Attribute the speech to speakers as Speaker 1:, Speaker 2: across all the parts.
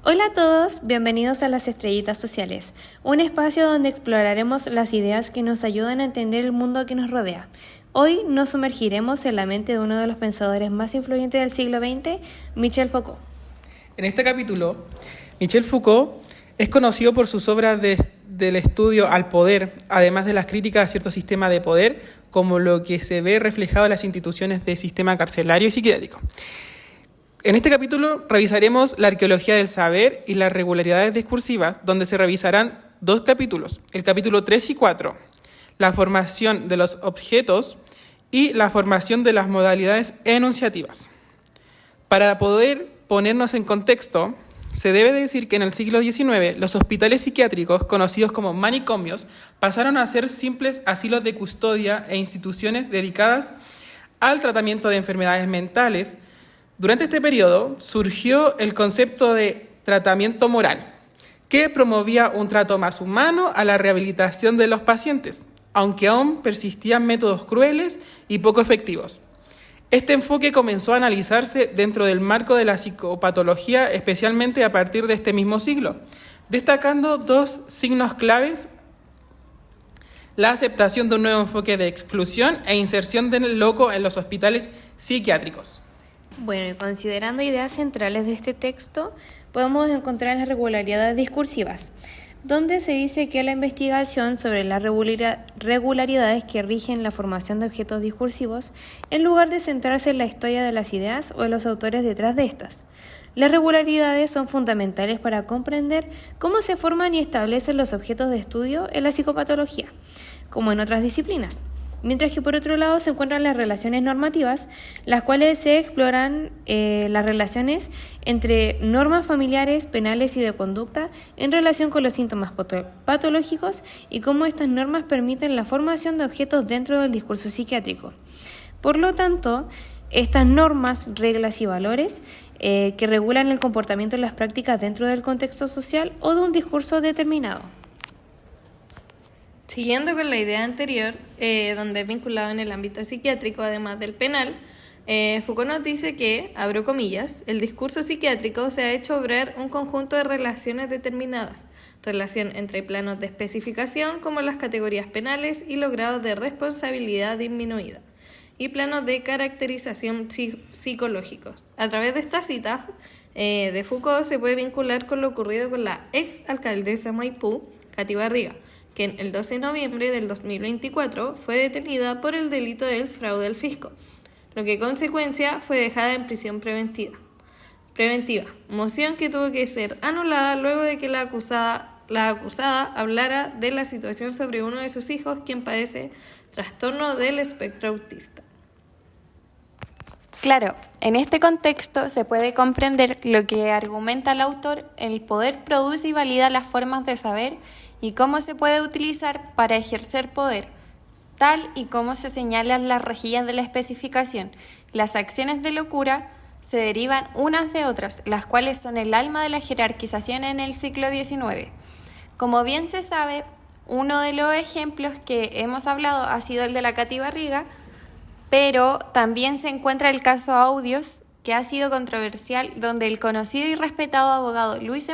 Speaker 1: Hola a todos, bienvenidos a Las Estrellitas Sociales, un espacio donde exploraremos las ideas que nos ayudan a entender el mundo que nos rodea. Hoy nos sumergiremos en la mente de uno de los pensadores más influyentes del siglo XX, Michel Foucault.
Speaker 2: En este capítulo, Michel Foucault es conocido por sus obras del estudio al poder, además de las críticas a cierto sistema de poder, como lo que se ve reflejado en las instituciones del sistema carcelario y psiquiátrico. En este capítulo revisaremos la arqueología del saber y las regularidades discursivas, donde se revisarán dos capítulos, el capítulo 3 y 4, la formación de los objetos y la formación de las modalidades enunciativas. Para poder ponernos en contexto, se debe decir que en el siglo XIX los hospitales psiquiátricos, conocidos como manicomios, pasaron a ser simples asilos de custodia e instituciones dedicadas al tratamiento de enfermedades mentales. Durante este periodo surgió el concepto de tratamiento moral, que promovía un trato más humano a la rehabilitación de los pacientes, aunque aún persistían métodos crueles y poco efectivos. Este enfoque comenzó a analizarse dentro del marco de la psicopatología, especialmente a partir de este mismo siglo, destacando dos signos claves: la aceptación de un nuevo enfoque de exclusión e inserción del loco en los hospitales psiquiátricos.
Speaker 1: Bueno, y considerando ideas centrales de este texto, podemos encontrar las regularidades discursivas, donde se dice que la investigación sobre las regularidades que rigen la formación de objetos discursivos, en lugar de centrarse en la historia de las ideas o en los autores detrás de estas. Las regularidades son fundamentales para comprender cómo se forman y establecen los objetos de estudio en la psicopatología, como en otras disciplinas. Mientras que por otro lado se encuentran las relaciones normativas, las cuales se exploran las relaciones entre normas familiares, penales y de conducta en relación con los síntomas patológicos y cómo estas normas permiten la formación de objetos dentro del discurso psiquiátrico. Por lo tanto, estas normas, reglas y valores que regulan el comportamiento y las prácticas dentro del contexto social o de un discurso determinado.
Speaker 3: Siguiendo con la idea anterior, donde es vinculado en el ámbito psiquiátrico, además del penal, Foucault nos dice que, abro comillas, el discurso psiquiátrico se ha hecho obrar un conjunto de relaciones determinadas, relación entre planos de especificación como las categorías penales y los grados de responsabilidad disminuida, y planos de caracterización psicológicos. A través de esta cita de Foucault se puede vincular con lo ocurrido con la ex alcaldesa Maipú, Katy Barriga, que en el 12 de noviembre del 2024 fue detenida por el delito del fraude al fisco, lo que consecuencia fue dejada en prisión preventiva, moción que tuvo que ser anulada luego de que la acusada hablara de la situación sobre uno de sus hijos, quien padece trastorno del espectro autista.
Speaker 4: Claro, en este contexto se puede comprender lo que argumenta el autor: el poder produce y valida las formas de saber y cómo se puede utilizar para ejercer poder, tal y como se señalan las rejillas de la especificación. Las acciones de locura se derivan unas de otras, las cuales son el alma de la jerarquización en el siglo XIX. Como bien se sabe, uno de los ejemplos que hemos hablado ha sido el de la Katy Barriga, pero también se encuentra el caso Audios, que ha sido controversial, donde el conocido y respetado abogado Luis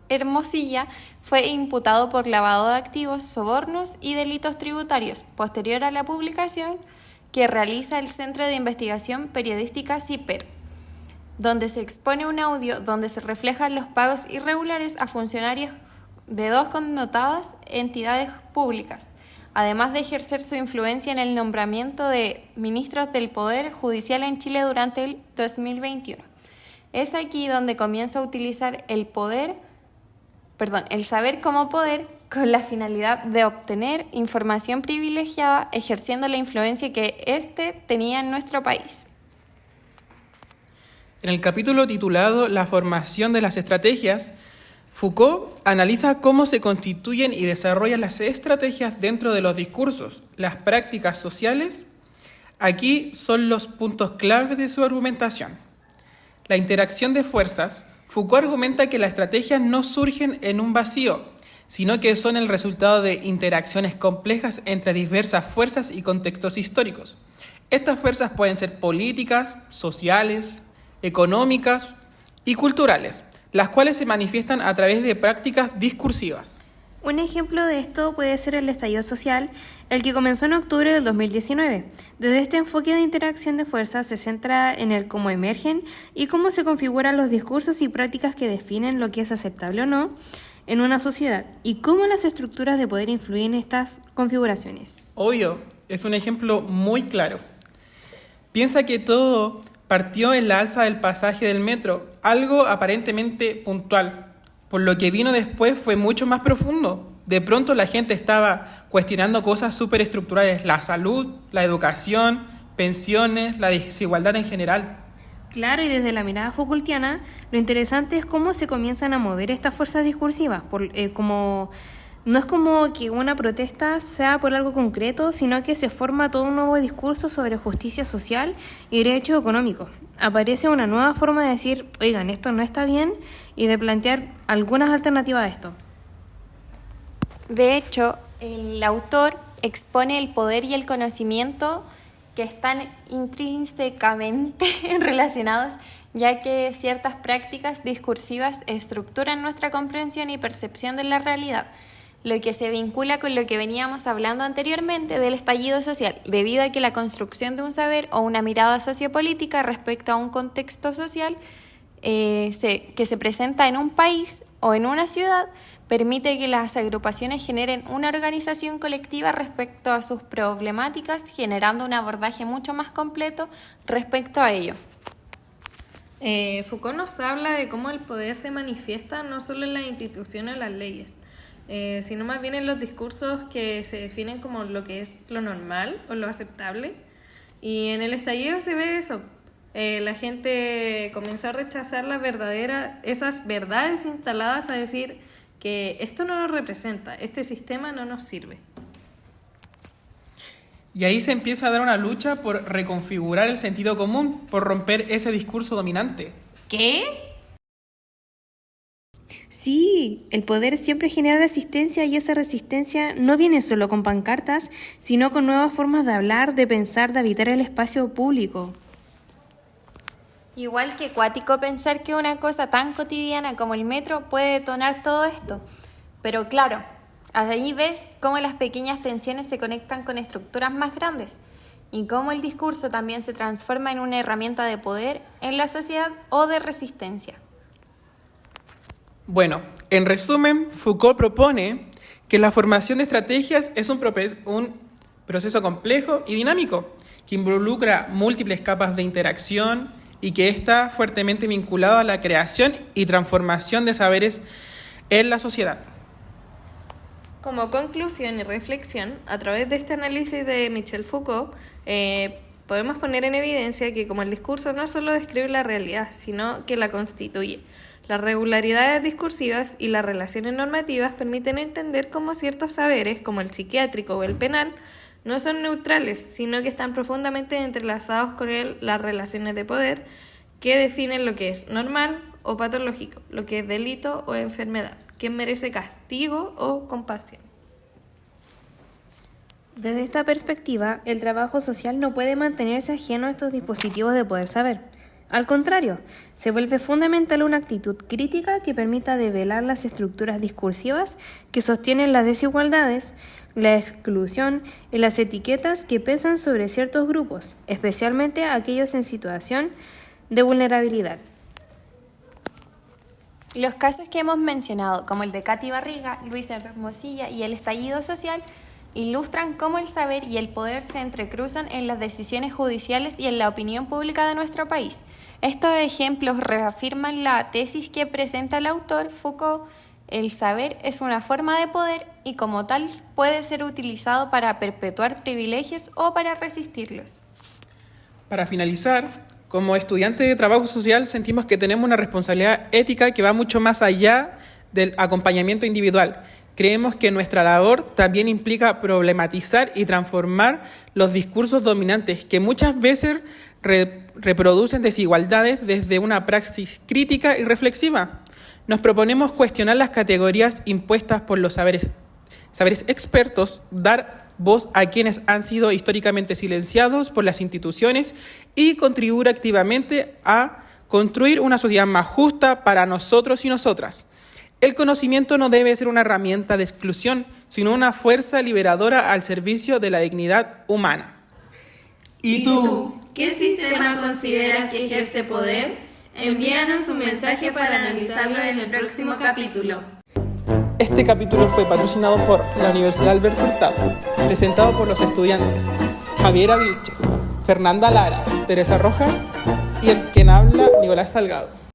Speaker 4: Hermosilla fue imputado por lavado de activos, sobornos y delitos tributarios, posterior a la publicación que realiza el Centro de Investigación Periodística CIPER, donde se expone un audio donde se reflejan los pagos irregulares a funcionarios de dos connotadas entidades públicas, además de ejercer su influencia en el nombramiento de ministros del Poder Judicial en Chile durante el 2021. Es aquí donde comienza a utilizar el saber como poder con la finalidad de obtener información privilegiada, ejerciendo la influencia que éste tenía en nuestro país.
Speaker 2: En el capítulo titulado La formación de las estrategias, Foucault analiza cómo se constituyen y desarrollan las estrategias dentro de los discursos, las prácticas sociales. Aquí son los puntos clave de su argumentación. La interacción de fuerzas. Foucault argumenta que las estrategias no surgen en un vacío, sino que son el resultado de interacciones complejas entre diversas fuerzas y contextos históricos. Estas fuerzas pueden ser políticas, sociales, económicas y culturales, las cuales se manifiestan a través de prácticas discursivas.
Speaker 1: Un ejemplo de esto puede ser el estallido social, el que comenzó en octubre del 2019. Desde este enfoque de interacción de fuerzas se centra en el cómo emergen y cómo se configuran los discursos y prácticas que definen lo que es aceptable o no en una sociedad y cómo las estructuras de poder influyen en estas configuraciones.
Speaker 2: Obvio, es un ejemplo muy claro. Piensa que todo partió en la alza del pasaje del metro, algo aparentemente puntual. Por lo que vino después fue mucho más profundo. De pronto la gente estaba cuestionando cosas súper estructurales, la salud, la educación, pensiones, la desigualdad en general.
Speaker 1: Claro, y desde la mirada Foucaultiana, lo interesante es cómo se comienzan a mover estas fuerzas discursivas. No es como que una protesta sea por algo concreto, sino que se forma todo un nuevo discurso sobre justicia social y derechos económicos. Aparece una nueva forma de decir, oigan, esto no está bien, y de plantear algunas alternativas a esto.
Speaker 4: De hecho, el autor expone el poder y el conocimiento que están intrínsecamente relacionados, ya que ciertas prácticas discursivas estructuran nuestra comprensión y percepción de la realidad, lo que se vincula con lo que veníamos hablando anteriormente del estallido social, debido a que la construcción de un saber o una mirada sociopolítica respecto a un contexto social que se presenta en un país o en una ciudad permite que las agrupaciones generen una organización colectiva respecto a sus problemáticas, generando un abordaje mucho más completo respecto a ello.
Speaker 3: Foucault nos habla de cómo el poder se manifiesta no solo en las instituciones o las leyes, sino más bien en los discursos que se definen como lo que es lo normal o lo aceptable. Y en el estallido se ve eso. La gente comenzó a rechazar esas verdades instaladas, a decir que esto no nos representa, este sistema no nos sirve.
Speaker 2: Y ahí se empieza a dar una lucha por reconfigurar el sentido común, por romper ese discurso dominante.
Speaker 3: ¿Qué?
Speaker 1: Sí, el poder siempre genera resistencia y esa resistencia no viene solo con pancartas, sino con nuevas formas de hablar, de pensar, de habitar el espacio público.
Speaker 4: Igual que cuático pensar que una cosa tan cotidiana como el metro puede detonar todo esto. Pero claro, ahí ves cómo las pequeñas tensiones se conectan con estructuras más grandes y cómo el discurso también se transforma en una herramienta de poder en la sociedad o de resistencia.
Speaker 2: Bueno, en resumen, Foucault propone que la formación de estrategias es un proceso complejo y dinámico que involucra múltiples capas de interacción y que está fuertemente vinculado a la creación y transformación de saberes en la sociedad.
Speaker 3: Como conclusión y reflexión, a través de este análisis de Michel Foucault, podemos poner en evidencia que como el discurso no solo describe la realidad, sino que la constituye. Las regularidades discursivas y las relaciones normativas permiten entender cómo ciertos saberes, como el psiquiátrico o el penal, no son neutrales, sino que están profundamente entrelazados con las relaciones de poder que definen lo que es normal o patológico, lo que es delito o enfermedad, quién merece castigo o compasión.
Speaker 1: Desde esta perspectiva, el trabajo social no puede mantenerse ajeno a estos dispositivos de poder saber. Al contrario, se vuelve fundamental una actitud crítica que permita develar las estructuras discursivas que sostienen las desigualdades, la exclusión y las etiquetas que pesan sobre ciertos grupos, especialmente aquellos en situación de vulnerabilidad.
Speaker 4: Los casos que hemos mencionado, como el de Katy Barriga, Luisa Hermosilla y el estallido social, ilustran cómo el saber y el poder se entrecruzan en las decisiones judiciales y en la opinión pública de nuestro país. Estos ejemplos reafirman la tesis que presenta el autor Foucault: el saber es una forma de poder y como tal puede ser utilizado para perpetuar privilegios o para resistirlos.
Speaker 2: Para finalizar, como estudiantes de trabajo social sentimos que tenemos una responsabilidad ética que va mucho más allá del acompañamiento individual. Creemos que nuestra labor también implica problematizar y transformar los discursos dominantes que muchas veces reproducen desigualdades desde una praxis crítica y reflexiva. Nos proponemos cuestionar las categorías impuestas por los saberes expertos, dar voz a quienes han sido históricamente silenciados por las instituciones y contribuir activamente a construir una sociedad más justa para nosotros y nosotras. El conocimiento no debe ser una herramienta de exclusión, sino una fuerza liberadora al servicio de la dignidad humana. ¿Y tú?
Speaker 3: ¿Qué sistema consideras que ejerce poder? Envíanos un mensaje para analizarlo en el próximo capítulo.
Speaker 2: Este capítulo fue patrocinado por la Universidad Alberto Hurtado, presentado por los estudiantes Javiera Vilches, Fernanda Lara, Teresa Rojas y el quien habla, Nicolás Salgado.